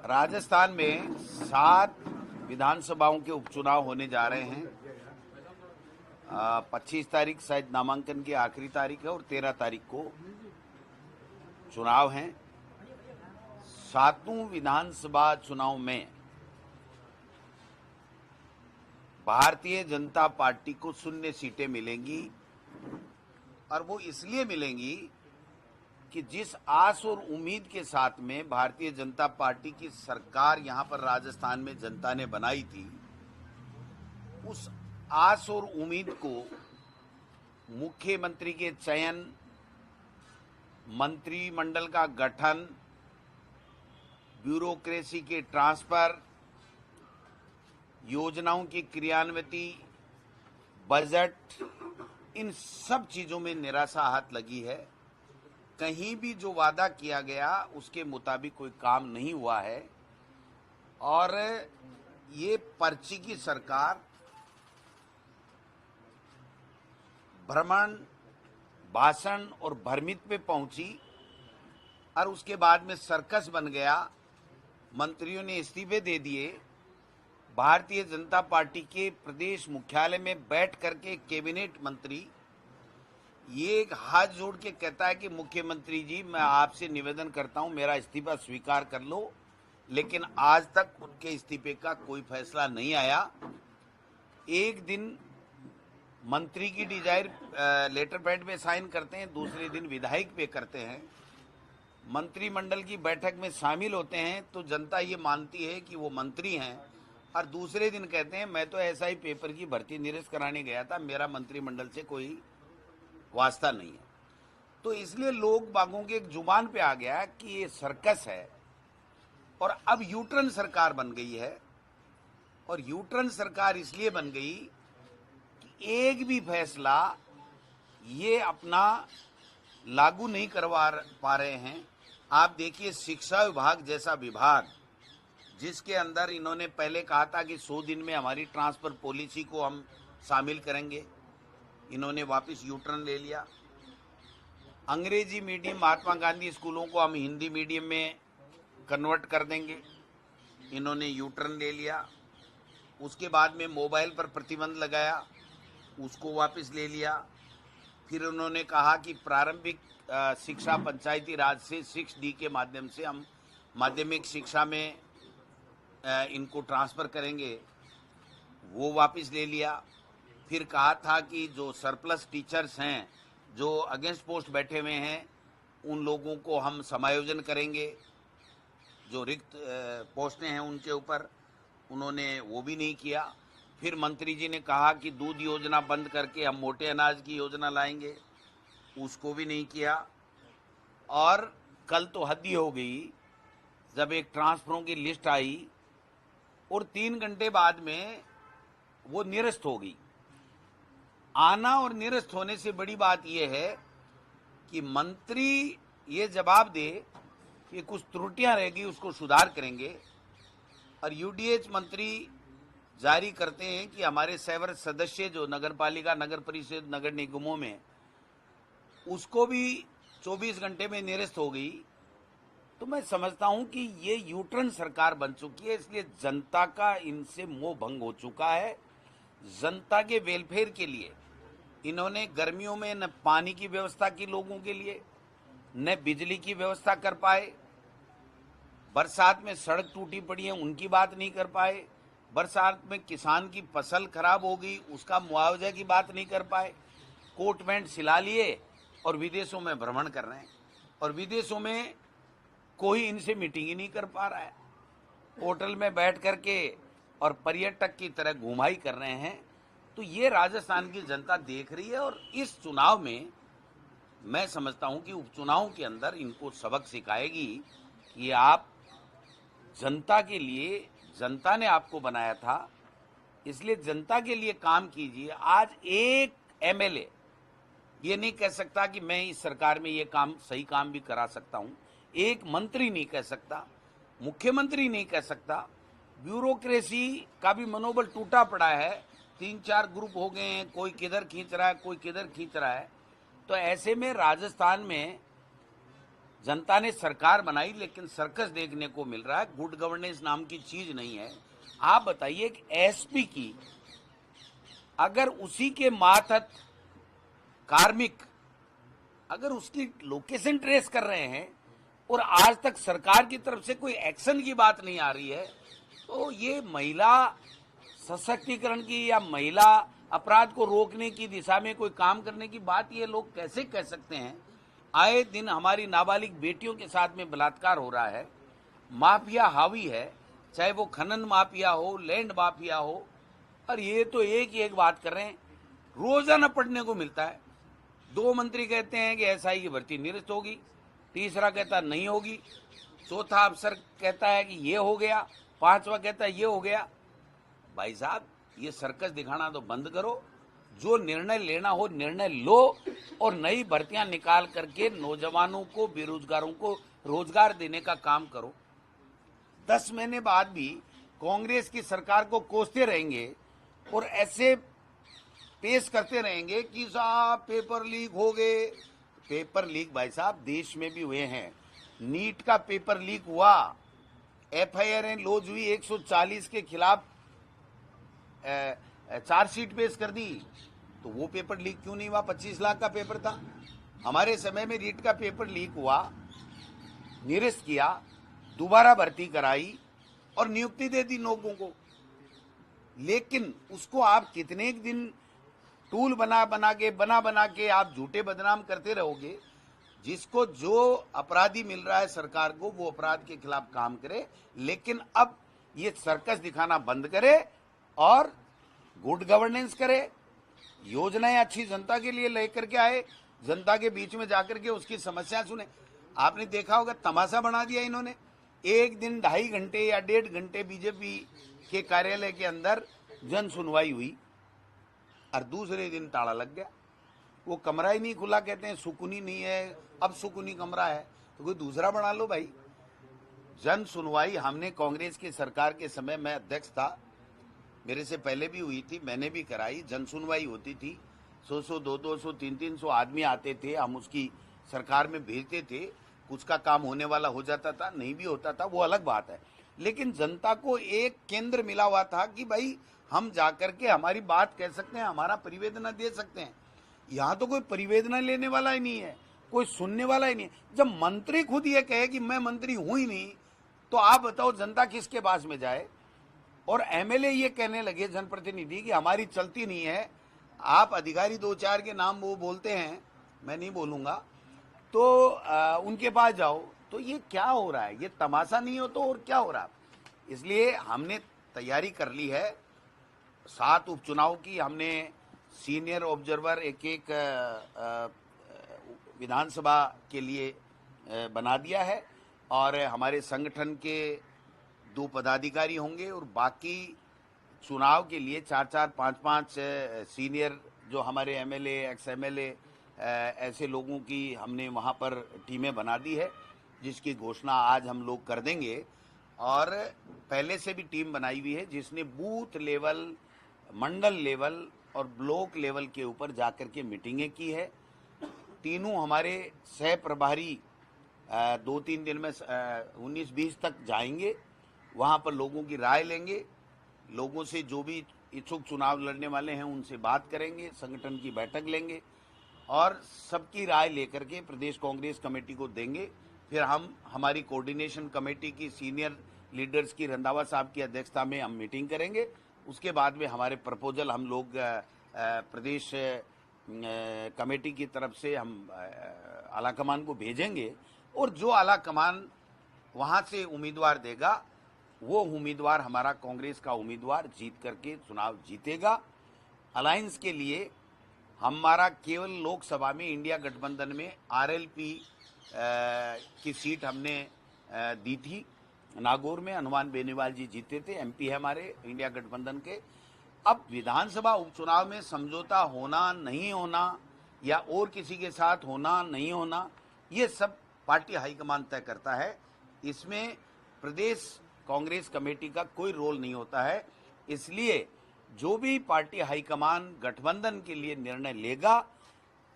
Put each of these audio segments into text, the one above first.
राजस्थान में 7 विधानसभाओं के उपचुनाव होने जा रहे हैं। 25 तारीख शायद नामांकन की आखिरी तारीख है और 13 तारीख को चुनाव हैं। 7 विधानसभा चुनाव में भारतीय जनता पार्टी को 0 सीटें मिलेंगी और वो इसलिए मिलेंगी कि जिस आस और उम्मीद के साथ में भारतीय जनता पार्टी की सरकार यहां पर राजस्थान में जनता ने बनाई थी, उस आस और उम्मीद को मुख्यमंत्री के चयन, मंत्रिमंडल का गठन, ब्यूरोक्रेसी के ट्रांसफर, योजनाओं की क्रियान्विति, बजट, इन सब चीजों में निराशा हाथ लगी है। कहीं भी जो वादा किया गया उसके मुताबिक कोई काम नहीं हुआ है और ये पर्ची की सरकार भ्रमण, भाषण और भ्रमित पे पहुंची और उसके बाद में सर्कस बन गया। मंत्रियों ने इस्तीफे दे दिए। भारतीय जनता पार्टी के प्रदेश मुख्यालय में बैठ करके कैबिनेट मंत्री ये हाथ जोड़ के कहता है कि मुख्यमंत्री जी, मैं आपसे निवेदन करता हूं, मेरा इस्तीफा स्वीकार कर लो, लेकिन आज तक उनके इस्तीफे का कोई फैसला नहीं आया। एक दिन मंत्री की डिजायर लेटर पैड पे साइन करते हैं, दूसरे दिन विधायक पे करते हैं। मंत्रिमंडल की बैठक में शामिल होते हैं तो जनता ये मानती है कि वो मंत्री हैं और दूसरे दिन कहते हैं मैं तो ऐसा ही पेपर की भर्ती निरस्त कराने गया था, मेरा मंत्रिमंडल से कोई वास्ता नहीं है। तो इसलिए लोग बागों के एक जुबान पे आ गया कि ये सर्कस है और अब यूटर्न सरकार बन गई है। और यूटर्न सरकार इसलिए बन गई कि एक भी फैसला ये अपना लागू नहीं करवा पा रहे हैं। आप देखिए, शिक्षा विभाग जैसा विभाग जिसके अंदर इन्होंने पहले कहा था कि 100 दिन में हमारी ट्रांसफर पॉलिसी को हम शामिल करेंगे, इन्होंने वापस यूटर्न ले लिया। अंग्रेजी मीडियम महात्मा गांधी स्कूलों को हम हिंदी मीडियम में कन्वर्ट कर देंगे, इन्होंने यूटर्न ले लिया। उसके बाद में मोबाइल पर प्रतिबंध लगाया, उसको वापस ले लिया। फिर उन्होंने कहा कि प्रारंभिक शिक्षा पंचायती राज से 6D के माध्यम से हम माध्यमिक शिक्षा में इनको ट्रांसफ़र करेंगे, वो वापस ले लिया। फिर कहा था कि जो सरप्लस टीचर्स हैं, जो अगेंस्ट पोस्ट बैठे हुए हैं, उन लोगों को हम समायोजन करेंगे, जो रिक्त पोस्टें हैं उनके ऊपर, उन्होंने वो भी नहीं किया। फिर मंत्री जी ने कहा कि दूध योजना बंद करके हम मोटे अनाज की योजना लाएंगे, उसको भी नहीं किया। और कल तो हद ही हो गई जब एक ट्रांसफरों की लिस्ट आई और 3 घंटे बाद में वो निरस्त हो गई। आना और निरस्त होने से बड़ी बात यह है कि मंत्री ये जवाब दे कि कुछ त्रुटियां रहेगी उसको सुधार करेंगे और यूडीएच मंत्री जारी करते हैं कि हमारे सेवर सदस्य जो नगरपालिका, नगर परिषद, नगर निगमों में, उसको भी 24 घंटे में निरस्त हो गई। तो मैं समझता हूं कि ये यूटर्न सरकार बन चुकी है, इसलिए जनता का इनसे मोह भंग हो चुका है। जनता के वेलफेयर के लिए इन्होंने गर्मियों में न पानी की व्यवस्था की लोगों के लिए, न बिजली की व्यवस्था कर पाए। बरसात में सड़क टूटी पड़ी है, उनकी बात नहीं कर पाए। बरसात में किसान की फसल खराब हो गई, उसका मुआवजा की बात नहीं कर पाए। कोट पैंट सिला लिए और विदेशों में भ्रमण कर रहे हैं और विदेशों में कोई इनसे मीटिंग ही नहीं कर पा रहा है। होटल में बैठ करके और पर्यटक की तरह घुमाई कर रहे हैं। तो ये राजस्थान की जनता देख रही है और इस चुनाव में मैं समझता हूं कि उपचुनाव के अंदर इनको सबक सिखाएगी कि आप जनता के लिए, जनता ने आपको बनाया था, इसलिए जनता के लिए काम कीजिए। आज एक एमएलए ये नहीं कह सकता कि मैं इस सरकार में ये काम, सही काम भी करा सकता हूं। एक मंत्री नहीं कह सकता, मुख्यमंत्री नहीं कह सकता। ब्यूरोक्रेसी का भी मनोबल टूटा पड़ा है। 3-4 ग्रुप हो गए हैं, कोई किधर खींच रहा है, कोई किधर खींच रहा है। तो ऐसे में राजस्थान में जनता ने सरकार बनाई, लेकिन सर्कस देखने को मिल रहा है। गुड गवर्नेंस नाम की चीज नहीं है। आप बताइए कि एसपी की अगर उसी के मातहत कार्मिक अगर उसकी लोकेशन ट्रेस कर रहे हैं और आज तक सरकार की तरफ से कोई एक्शन की बात नहीं आ रही है, तो ये महिला सशक्तिकरण की या महिला अपराध को रोकने की दिशा में कोई काम करने की बात ये लोग कैसे कह सकते हैं? आए दिन हमारी नाबालिग बेटियों के साथ में बलात्कार हो रहा है, माफिया हावी है, चाहे वो खनन माफिया हो, लैंड माफिया हो, और ये तो एक ही एक बात कर रहे हैं। रोजाना पढ़ने को मिलता है, 2 मंत्री कहते हैं कि एसआई की भर्ती निरस्त होगी, तीसरा कहता नहीं होगी, चौथा अफसर कहता है कि ये हो गया, पांचवा कहता है ये हो गया। भाई साहब, ये सर्कस दिखाना तो बंद करो, जो निर्णय लेना हो निर्णय लो और नई भर्तियां निकाल करके नौजवानों को, बेरोजगारों को रोजगार देने का काम करो। 10 महीने बाद भी कांग्रेस की सरकार को कोसते रहेंगे और ऐसे पेश करते रहेंगे कि साहब पेपर लीक हो गए। पेपर लीक भाई साहब देश में भी हुए हैं। नीट का पेपर लीक हुआ, एफआईआर लॉन्च हुई, 140 के खिलाफ चार्जशीट पेश कर दी, तो वो पेपर लीक क्यों नहीं हुआ? 25 लाख का पेपर था। हमारे समय में नीट का पेपर लीक हुआ, निरस्त किया, दोबारा भर्ती कराई और नियुक्ति दे दी लोगों को। लेकिन उसको आप कितने दिन टूल बना बना के आप झूठे बदनाम करते रहोगे। जिसको जो अपराधी मिल रहा है सरकार को, वो अपराध के खिलाफ काम करे, लेकिन अब ये सर्कस दिखाना बंद करे और गुड गवर्नेंस करे, योजनाएं अच्छी जनता के लिए लेकर के आए, जनता के बीच में जाकर के उसकी समस्या सुने। आपने देखा होगा तमाशा बना दिया इन्होंने। एक दिन 2.5 घंटे या 1.5 घंटे बीजेपी के कार्यालय के अंदर जन सुनवाई हुई और दूसरे दिन ताला लग गया। वो कमरा ही नहीं खुला, कहते हैं सुकूनी नहीं है, अब सुकूनी कमरा है, तो कोई दूसरा बना लो भाई। जन सुनवाई हमने कांग्रेस की सरकार के समय, मैं अध्यक्ष था, मेरे से पहले भी हुई थी, मैंने भी कराई। जन सुनवाई होती थी, 100 200 300 आदमी आते थे, हम उसकी सरकार में भेजते थे, कुछ का काम होने वाला हो जाता था, नहीं भी होता था, वो अलग बात है। लेकिन जनता को एक केंद्र मिला हुआ था कि भाई हम जाकर के हमारी बात कह सकते हैं, हमारा परिवेदना दे सकते हैं। यहाँ तो कोई परिवेदना लेने वाला ही नहीं है, कोई सुनने वाला ही नहीं है। जब मंत्री खुद ये कहे कि मैं मंत्री हूं ही नहीं, तो आप बताओ जनता किसके पास में जाए? और एमएलए ये कहने लगे, जनप्रतिनिधि, कि हमारी चलती नहीं है। आप अधिकारी 2-4 के नाम वो बोलते हैं, मैं नहीं बोलूंगा, तो उनके पास जाओ। तो ये क्या हो रहा है? ये तमाशा नहीं हो तो और क्या हो रहा है? इसलिए हमने तैयारी कर ली है 7 उपचुनाव की। हमने सीनियर ऑब्जर्वर एक विधानसभा के लिए बना दिया है और हमारे संगठन के 2 पदाधिकारी होंगे और बाकी चुनाव के लिए 4-4 5-5 सीनियर जो हमारे एमएलए, एक्स एमएलए, ऐसे लोगों की हमने वहाँ पर टीमें बना दी है, जिसकी घोषणा आज हम लोग कर देंगे। और पहले से भी टीम बनाई हुई है जिसने बूथ लेवल, मंडल लेवल और ब्लॉक लेवल के ऊपर जाकर के मीटिंगें की है। तीनों हमारे सह प्रभारी 2-3 दिन में 19-20 तक जाएंगे, वहाँ पर लोगों की राय लेंगे, लोगों से जो भी इच्छुक चुनाव लड़ने वाले हैं उनसे बात करेंगे, संगठन की बैठक लेंगे और सबकी राय लेकर के प्रदेश कांग्रेस कमेटी को देंगे। फिर हम हमारी कोऑर्डिनेशन कमेटी की सीनियर लीडर्स की रंधावा साहब की अध्यक्षता में हम मीटिंग करेंगे। उसके बाद में हमारे प्रपोजल हम लोग प्रदेश कमेटी की तरफ से हम आला कमान को भेजेंगे और जो आला कमान वहाँ से उम्मीदवार देगा, वो उम्मीदवार हमारा कांग्रेस का उम्मीदवार जीत करके चुनाव जीतेगा। अलायंस के लिए हमारा केवल लोकसभा में इंडिया गठबंधन में आरएलपी की सीट हमने दी थी। नागौर में हनुमान बेनीवाल जी जीते थे, एमपी है हमारे इंडिया गठबंधन के। अब विधानसभा उपचुनाव में समझौता होना नहीं होना या और किसी के साथ होना नहीं होना, ये सब पार्टी हाईकमान तय करता है। इसमें प्रदेश कांग्रेस कमेटी का कोई रोल नहीं होता है। इसलिए जो भी पार्टी हाईकमान गठबंधन के लिए निर्णय लेगा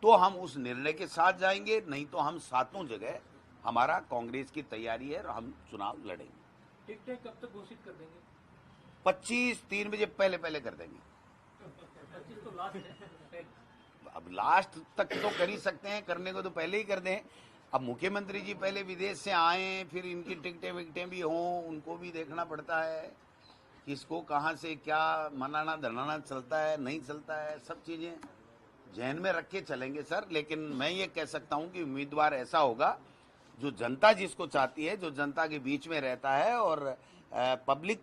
तो हम उस निर्णय के साथ जाएंगे, नहीं तो हम सातों जगह हमारा कांग्रेस की तैयारी है और हम चुनाव लड़ेंगे। टिकटें कब तक घोषित कर देंगे? 25 3 बजे पहले कर देंगे। 25 तो लास्ट है। अब लास्ट तक तो कर ही सकते हैं, करने को तो पहले ही कर दें। अब मुख्यमंत्री जी पहले विदेश से आए, फिर इनकी टिकटें विकटें भी हों, उनको भी देखना पड़ता है किसको कहाँ से क्या मनाना धरना चलता है नहीं चलता है, सब चीजें जहन में रख के चलेंगे सर। लेकिन मैं ये कह सकता हूँ कि उम्मीदवार ऐसा होगा जो जनता जिसको चाहती है, जो जनता के बीच में रहता है और पब्लिक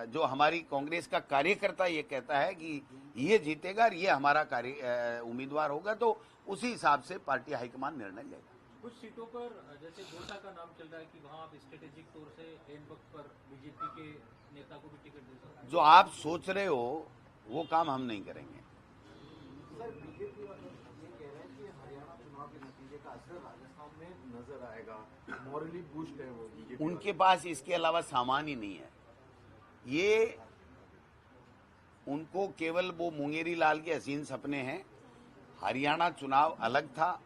जो हमारी कांग्रेस का कार्यकर्ता ये कहता है कि ये जीतेगा और ये हमारा उम्मीदवार होगा, तो उसी हिसाब से पार्टी हाईकमान निर्णय लेगा। कुछ सीटों पर जैसे गोसा का नाम चल रहा है कि वहाँ आप स्ट्रेटेजिक तौर से एंड वक्त पर बीजेपी के नेता को भी टिकट दे सकते हैं। जो आप सोच रहे हो वो काम हम नहीं करेंगे। सर, बीजेपी वाले ये कह रहे हैं कि हरियाणा चुनाव के नतीजे का असर राजस्थान में नजर आएगा, मॉरली बूस्ट है वो बीजेपी। उनके पास इसके अलावा सामान ही नहीं है। ये उनको केवल वो मुंगेरी लाल के हसीन सपने हैं। हरियाणा चुनाव अलग था,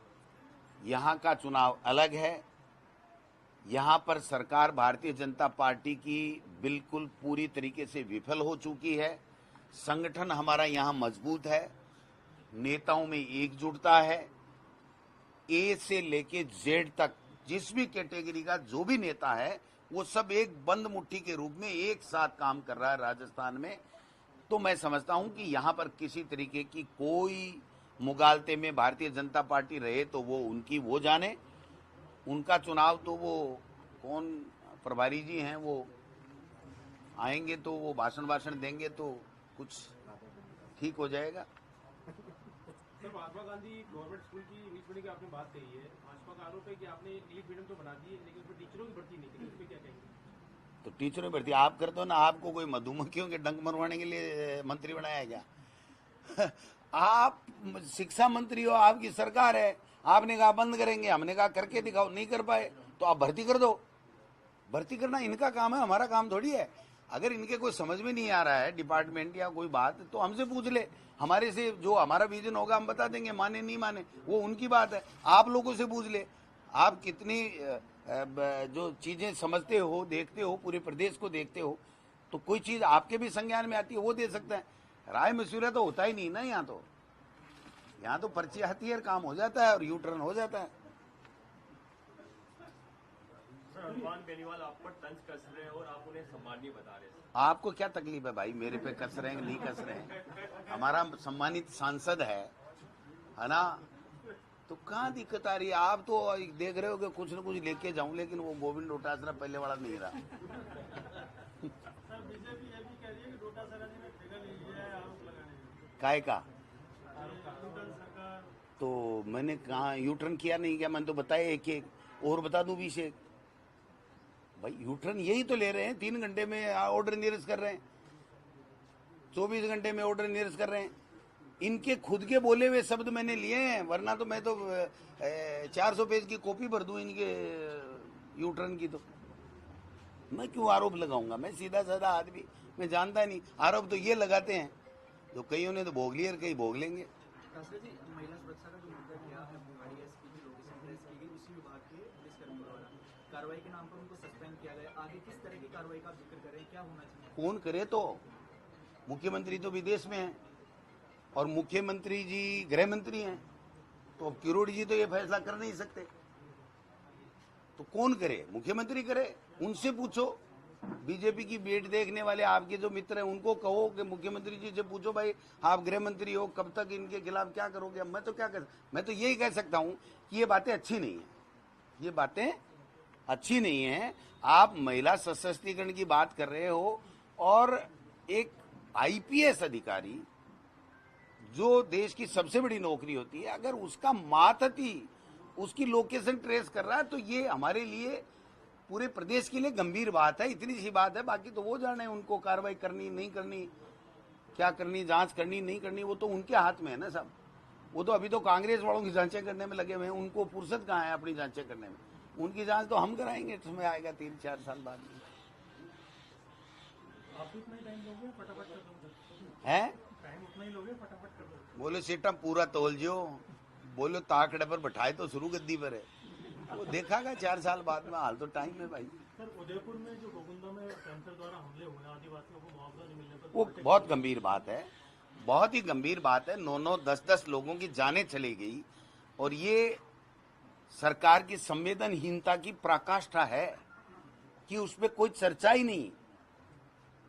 यहाँ का चुनाव अलग है। यहाँ पर सरकार भारतीय जनता पार्टी की बिल्कुल पूरी तरीके से विफल हो चुकी है। संगठन हमारा यहाँ मजबूत है, नेताओं में एकजुटता है। ए से लेके जेड तक जिस भी कैटेगरी का जो भी नेता है वो सब एक बंद मुट्ठी के रूप में एक साथ काम कर रहा है राजस्थान में। तो मैं समझता हूं कि यहाँ पर किसी तरीके की कोई मुगालते में भारतीय जनता पार्टी रहे तो वो उनकी वो जाने। उनका चुनाव तो वो कौन प्रभारी जी हैं वो आएंगे तो वो भाषण देंगे तो कुछ ठीक हो जाएगा। Sir, Mahatma Gandhi government school की इंग्लिश मीडियम की आपने बात कही है। भाजपा का आरोप है कि आपने इंग्लिश मीडियम तो बना दी है लेकिन उसमें टीचरों की भर्ती नहीं की, उस पर क्या कहेंगे? तो टीचरों की भर्ती आप करते हो ना, आपको कोई मधुमक्खियों के डंक मरवाने के लिए मंत्री बनाया क्या? आप शिक्षा मंत्री हो, आपकी सरकार है, आपने कहा बंद करेंगे, हमने कहा करके दिखाओ, नहीं कर पाए तो आप भर्ती कर दो। भर्ती करना इनका काम है, हमारा काम थोड़ी है। अगर इनके कोई समझ में नहीं आ रहा है डिपार्टमेंट या कोई बात तो हमसे पूछ ले, हमारे से जो हमारा विजन होगा हम बता देंगे, माने नहीं माने वो उनकी बात है। आप लोगों से पूछ ले, आप कितनी जो चीजें समझते हो, देखते हो, पूरे प्रदेश को देखते हो, तो कोई चीज आपके भी संज्ञान में आती है वो दे सकते हैं। राय मशविरा तो होता ही नहीं ना यहाँ तो पर्ची आती है, काम हो जाता है और यू टर्न हो जाता है। हनुमान बेनीवाल आप पर तंज कस रहे हैं और आप उन्हें सम्मानीय बता रहे हैं। आपको क्या तकलीफ है भाई, मेरे पे कस रहे हैं नहीं कस रहे हैं? हमारा सम्मानित सांसद है ना, तो कहाँ दिक्कत आ रही है? आप तो देख रहे हो कि कुछ न कुछ लेके जाऊं, लेकिन वो गोविंद डोटासरा पहले वाला नहीं रहा। सर, बीजेपी ये भी कह रही है कि डोटासरा जी ने ठेका ले लिया है आरोप लगाने काय का? सरकार। तो मैंने कहा यू टर्न किया नहीं क्या? मैंने तो बताया एक और बता दूं 20 एक भाई। यू टर्न यही तो ले रहे हैं, 3 घंटे में ऑर्डर निरस्त कर रहे हैं, 24 घंटे में ऑर्डर निरस्त कर रहे हैं। इनके खुद के बोले हुए शब्द मैंने लिए हैं, वरना तो मैं तो 400 पेज की कॉपी भर दूं इनके यू टर्न की। तो मैं क्यों आरोप लगाऊंगा? मैं सीधा साधा आदमी, मैं जानता नहीं। आरोप तो ये लगाते हैं जो कईयों ने तो भोग लिया और कई भोग लेंगे। जी, महिला सुरक्षा का जो मुद्दा किया है, डीएसपी की लोकेशन ट्रेस की गई, उसी विभाग के पुलिसकर्मियों द्वारा कार्रवाई के नाम पर उनको सस्पेंड किया गया। आगे किस तरह की कार्रवाई का जिक्र करें, क्या होना चाहिए? कौन करे? तो मुख्यमंत्री तो विदेश में है और मुख्यमंत्री जी गृह मंत्री हैं, तो अब किरोड़ी जी तो ये फैसला कर नहीं सकते। तो कौन करे? मुख्यमंत्री करे। उनसे पूछो, बीजेपी की बेट देखने वाले आपके जो मित्र हैं उनको कहो कि मुख्यमंत्री जी से पूछो, भाई आप गृह मंत्री हो, कब तक इनके खिलाफ क्या करोगे? मैं तो क्या कर, मैं तो यही कह सकता हूं कि ये बातें अच्छी नहीं है, ये बातें अच्छी नहीं है। आप महिला सशक्तिकरण की बात कर रहे हो और एक आईपीएस अधिकारी जो देश की सबसे बड़ी नौकरी होती है, अगर उसका मातहती उसकी लोकेशन ट्रेस कर रहा है तो ये हमारे लिए, पूरे प्रदेश के लिए गंभीर बात है। इतनी सी बात है, बाकी तो वो जाने उनको कार्रवाई करनी नहीं करनी, क्या करनी, जांच करनी नहीं करनी, वो तो उनके हाथ में है ना सब। वो तो अभी तो कांग्रेस वालों की जांचें करने में लगे हुए हैं, उनको फुर्सत कहाँ है अपनी जांचें करने में? उनकी जांच तो हम कराएंगे, समय आएगा 3-4 साल बाद में। आप उतना ही टाइम लोगे, फटाफट कर दो। है टाइम उतना ही लोगे, फटाफट कर दो। बोलो सीटा पूरा तोल जो, बोलो ताकड़े पर बैठाए तो शुरू गद्दी पर है। वो देखागा 4 साल बाद में, हाल तो टाइम है भाई। सर, उदयपुर में जो गोकुंदा में कैंसर द्वारा हमले हुए आदिवासियों को मुआवजा नहीं मिलने पर वो बहुत गंभीर बात है, बहुत ही गंभीर बात है। 9-9, 10-10 लोगों की जानें चली गई और ये सरकार की संवेदनहीनता की पराकाष्ठा है कि उसमें कोई चर्चा ही नहीं।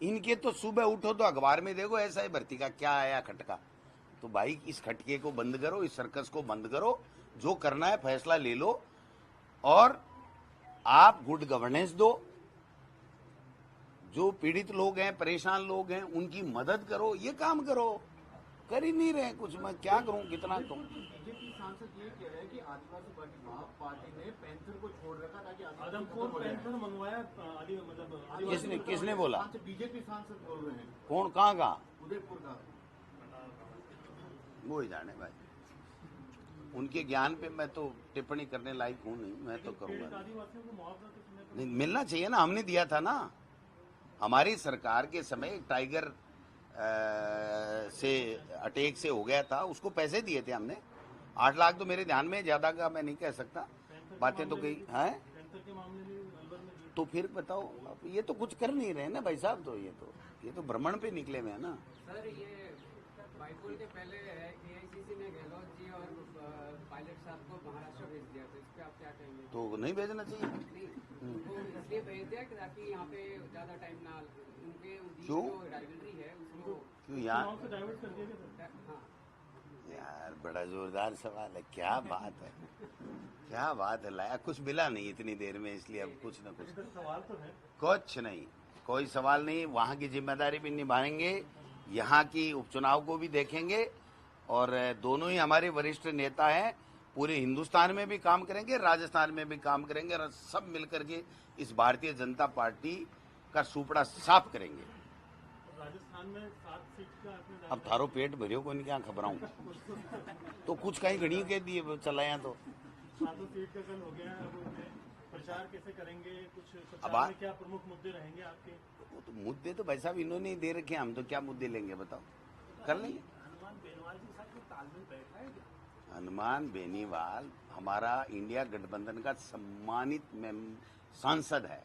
इनके तो सुबह उठो तो अखबार में देखो ऐसा ही भर्ती का क्या आया खटका। तो भाई इस खटके को बंद करो, इस सर्कस को बंद करो, जो करना है फैसला ले लो और आप गुड गवर्नेंस दो। जो पीड़ित लोग हैं, परेशान लोग हैं, उनकी मदद करो, ये काम करो। कर ही नहीं रहे कुछ। मैं क्या करूं, कितना कहूं। बीजेपी सांसद ये कह रहे हैं कि आदिवासी पार्टी ने पैंथर को छोड़ रखा ताकि आदमपुर पैंथर मंगवाया किसने बोला? बीजेपी सांसद बोल रहे हैं। कौन, कहाँ का? उदयपुर का। वो ही जाने भाई, उनके ज्ञान पे मैं तो टिप्पणी करने लायक हूं नहीं। मैं तो करूंगा आदिवासियों को मुआवजा तो समय पर नहीं, मिलना चाहिए ना। हमने दिया था ना, हमारी सरकार के समय टाइगर से अटैक से हो गया था, उसको पैसे दिए थे हमने। 8 लाख तो मेरे ध्यान में, ज्यादा का मैं नहीं कह सकता। बातें तो कही हैं, कैंसर के मामले में अलवर में दिए। तो फिर बताओ। अब ये तो कुछ कर नहीं रहे ना भाई साहब। तो ये तो भ्रमण पे निकले हुए हैं ना। सर, ये बाइपोल के पहले एआईसीसी ने गहलोत जी और पायलट साहब को महाराष्ट्र भेज दिया, तो इस पे आप क्या कहेंगे? तो नहीं भेजना चाहिए। नहीं, वो इसलिए भेज दिया कि ताकि यहाँ पे ज्यादा टाइम ना, उनके बीच क्यों? जो राइवलरी है उसको। क्यों यहाँ? चुनाव से डाइवर्ट कर दिया गया सर। हाँ, यार बड़ा जोरदार सवाल है। क्या बात है, क्या बात है। लाया कुछ मिला नहीं इतनी देर में, इसलिए अब कुछ न कुछ। इधर सवाल तो है। कुछ नहीं, कोई सवाल नहीं। वहाँ की जिम्मेदारी भी निभाएंगे, यहाँ की उपचुनाव को भी देखेंगे और दोनों ही हमारे वरिष्ठ नेता हैं। पूरे हिंदुस्तान में भी काम करेंगे, राजस्थान में भी काम करेंगे और सब मिलकर के इस भारतीय जनता पार्टी का सुपड़ा साफ करेंगे। राजस्थान में 7 सीट का आपने अब थारो पेट भरियो को क्या खबराऊं। तो कुछ कहीं घड़ी के दिए चलाया तो 7 सीट का कल हो गया है। अब प्रचार कैसे करेंगे? कुछ अब प्रचार में क्या प्रमुख मुद्दे रहेंगे आपके? वो तो मुद्दे तो भाई साहब इन्होंने ही दे रखे हैं, हम तो क्या मुद्दे लेंगे बताओ, कर लेंगे। हनुमान बेनीवाल के साथ कोई तालमेल बैठा है क्या? हनुमान बेनीवाल हमारा इंडिया गठबंधन का सम्मानित सांसद है।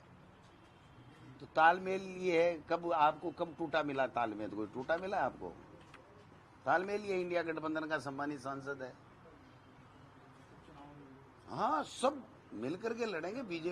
तो तालमेल ये है, कब आपको कब टूटा मिला तालमेल? कोई टूटा मिला आपको? तालमेल ये इंडिया गठबंधन का सम्मानित सांसद है। हाँ, सब मिलकर के लड़ेंगे। बीजेपी